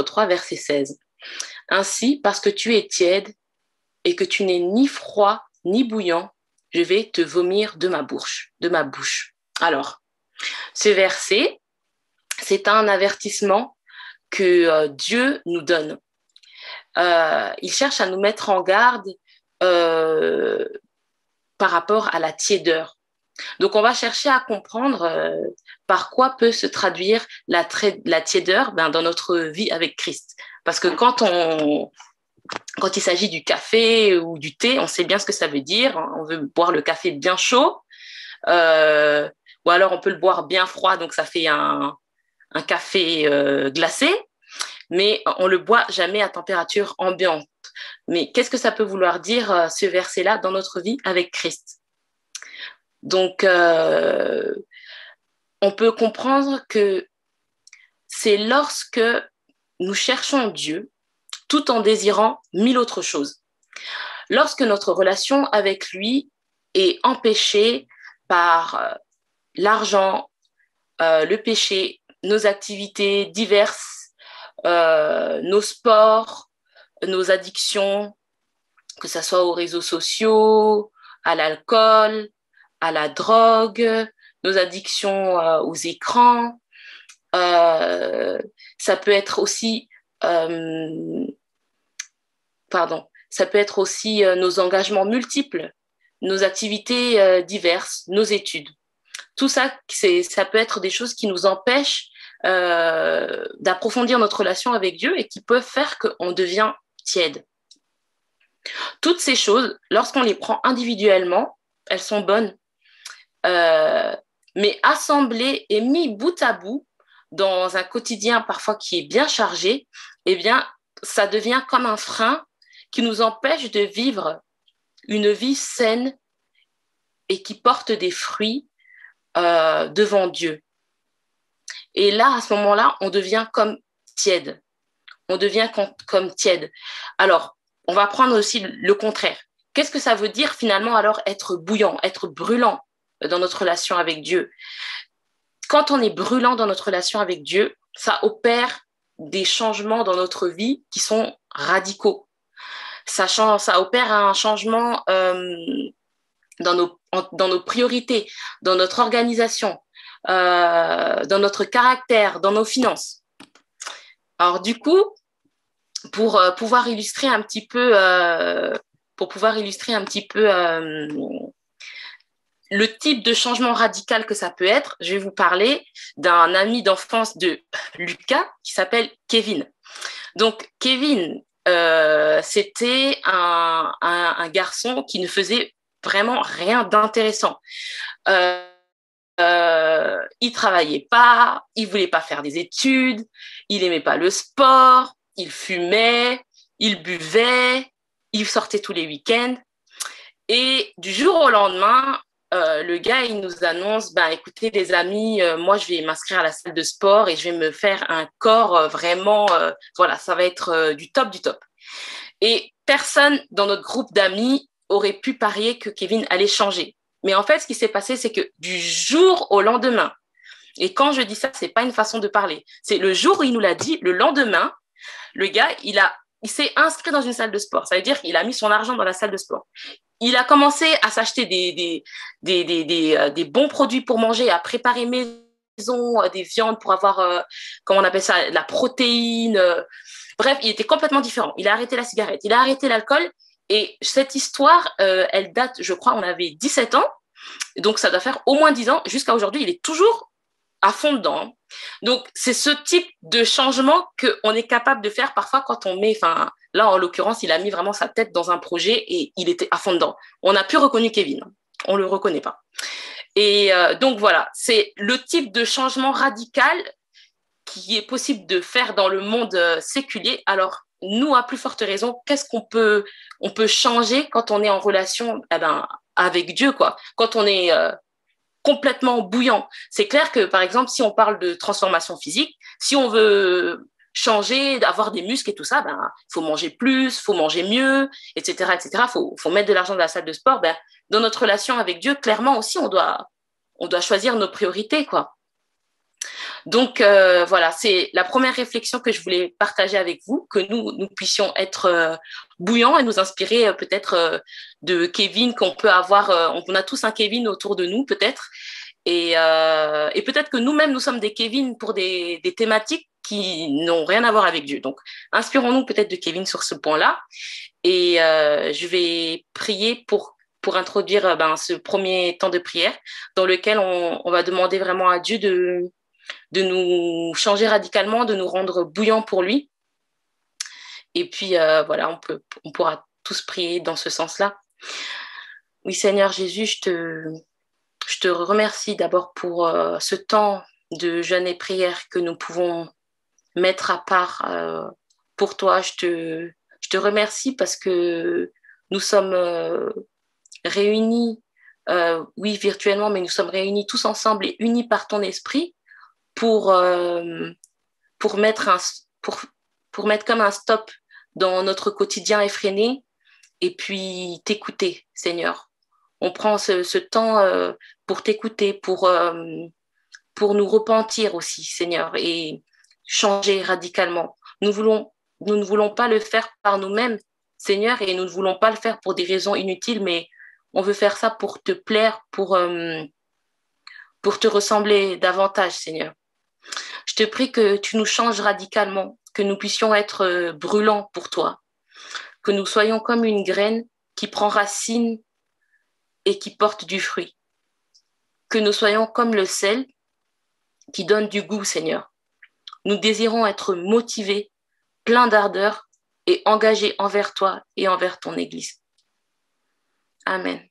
3, verset 16. Ainsi, parce que tu es tiède et que tu n'es ni froid ni bouillant, je vais te vomir de ma bouche. Alors, ce verset, c'est un avertissement que Dieu nous donne. Il cherche à nous mettre en garde euh, par rapport à la tiédeur. Donc, on va chercher à comprendre par quoi peut se traduire la tiédeur dans notre vie avec Christ. Parce que quand il s'agit du café ou du thé, on sait bien ce que ça veut dire. On veut boire le café bien chaud, euh, ou alors on peut le boire bien froid, donc ça fait un café glacé, mais on le boit jamais à température ambiante. Mais qu'est-ce que ça peut vouloir dire, ce verset-là, dans notre vie avec Christ? Donc, on peut comprendre que c'est lorsque nous cherchons Dieu tout en désirant mille autres choses. Lorsque notre relation avec lui est empêchée par l'argent, le péché, nos activités diverses, nos sports, nos addictions, que ce soit aux réseaux sociaux, à l'alcool, à la drogue, nos addictions aux écrans. Ça peut être aussi, ça peut être aussi nos engagements multiples, nos activités diverses, nos études. Tout ça, ça peut être des choses qui nous empêchent d'approfondir notre relation avec Dieu et qui peuvent faire qu'on devient tiède. Toutes ces choses, lorsqu'on les prend individuellement, elles sont bonnes. Mais assemblées et mis bout à bout dans un quotidien parfois qui est bien chargé, eh bien, ça devient comme un frein qui nous empêche de vivre une vie saine et qui porte des fruits devant Dieu. Et là, à ce moment-là, on devient comme tiède. On devient comme tiède. Alors, on va prendre aussi le contraire. Qu'est-ce que ça veut dire finalement alors être bouillant, être brûlant dans notre relation avec Dieu? Quand on est brûlant dans notre relation avec Dieu, ça opère des changements dans notre vie qui sont radicaux. Ça opère un changement dans nos priorités, dans notre organisation, dans notre caractère, dans nos finances. Alors du coup, pour pouvoir illustrer un petit peu, le type de changement radical que ça peut être, je vais vous parler d'un ami d'enfance de Lucas qui s'appelle Kevin. Donc Kevin, c'était un garçon qui ne faisait vraiment rien d'intéressant. Il travaillait pas, il voulait pas faire des études, il aimait pas le sport, il fumait, il buvait, il sortait tous les week-ends. Et du jour au lendemain, le gars, il nous annonce, ben, écoutez les amis, moi je vais m'inscrire à la salle de sport et je vais me faire un corps vraiment, voilà, ça va être du top du top. Et personne dans notre groupe d'amis aurait pu parier que Kevin allait changer. Mais en fait, ce qui s'est passé, c'est que du jour au lendemain, et quand je dis ça, c'est pas une façon de parler, c'est le jour où il nous l'a dit, le lendemain, le gars, il s'est inscrit dans une salle de sport. Ça veut dire qu'il a mis son argent dans la salle de sport. Il a commencé à s'acheter des bons produits pour manger, à préparer maison, des viandes pour avoir, comment on appelle ça, la protéine. Bref, il était complètement différent. Il a arrêté la cigarette, il a arrêté l'alcool. Et cette histoire, elle date, je crois, on avait 17 ans. Donc, ça doit faire au moins 10 ans. Jusqu'à aujourd'hui, il est toujours à fond dedans. Donc, c'est ce type de changement qu'on est capable de faire parfois quand on met, enfin, là, en l'occurrence, il a mis vraiment sa tête dans un projet et il était à fond dedans. On n'a plus reconnu Kevin. On le reconnaît pas. Et donc, voilà, c'est le type de changement radical qui est possible de faire dans le monde séculier. Alors, nous, à plus forte raison, qu'est-ce qu'on peut changer quand on est en relation avec Dieu, quoi. Quand on est complètement bouillant. C'est clair que, par exemple, si on parle de transformation physique, si on veut changer, d'avoir des muscles et tout ça, faut manger plus, faut manger mieux, etc., etc. Faut mettre de l'argent dans la salle de sport. Dans notre relation avec Dieu, clairement aussi, on doit choisir nos priorités, quoi. Donc, voilà, c'est la première réflexion que je voulais partager avec vous, que nous puissions être bouillants et nous inspirer peut-être de Kevin qu'on peut avoir. On a tous un Kevin autour de nous, peut-être. Et peut-être que nous-mêmes, nous sommes des Kevin pour des thématiques qui n'ont rien à voir avec Dieu. Donc, inspirons-nous peut-être de Kevin sur ce point-là. Et je vais prier pour introduire ce premier temps de prière dans lequel on va demander vraiment à Dieu de nous changer radicalement, de nous rendre bouillants pour lui. Et puis, voilà, on pourra tous prier dans ce sens-là. Oui, Seigneur Jésus, je te remercie d'abord pour ce temps de jeûne et prière que nous pouvons mettre à part pour toi. Je te remercie parce que nous sommes réunis, oui, virtuellement, mais nous sommes réunis tous ensemble et unis par ton esprit pour, euh, pour, mettre un, pour, pour mettre comme un stop dans notre quotidien effréné et puis t'écouter, Seigneur. On prend ce temps pour t'écouter, pour nous repentir aussi, Seigneur, et changer radicalement. Nous ne voulons pas le faire par nous-mêmes, Seigneur, et nous ne voulons pas le faire pour des raisons inutiles, mais on veut faire ça pour te plaire, pour te ressembler davantage, Seigneur. Je te prie que tu nous changes radicalement, que nous puissions être brûlants pour toi, que nous soyons comme une graine qui prend racine et qui porte du fruit, que nous soyons comme le sel qui donne du goût, Seigneur. Nous désirons être motivés, pleins d'ardeur et engagés envers toi et envers ton Église. Amen.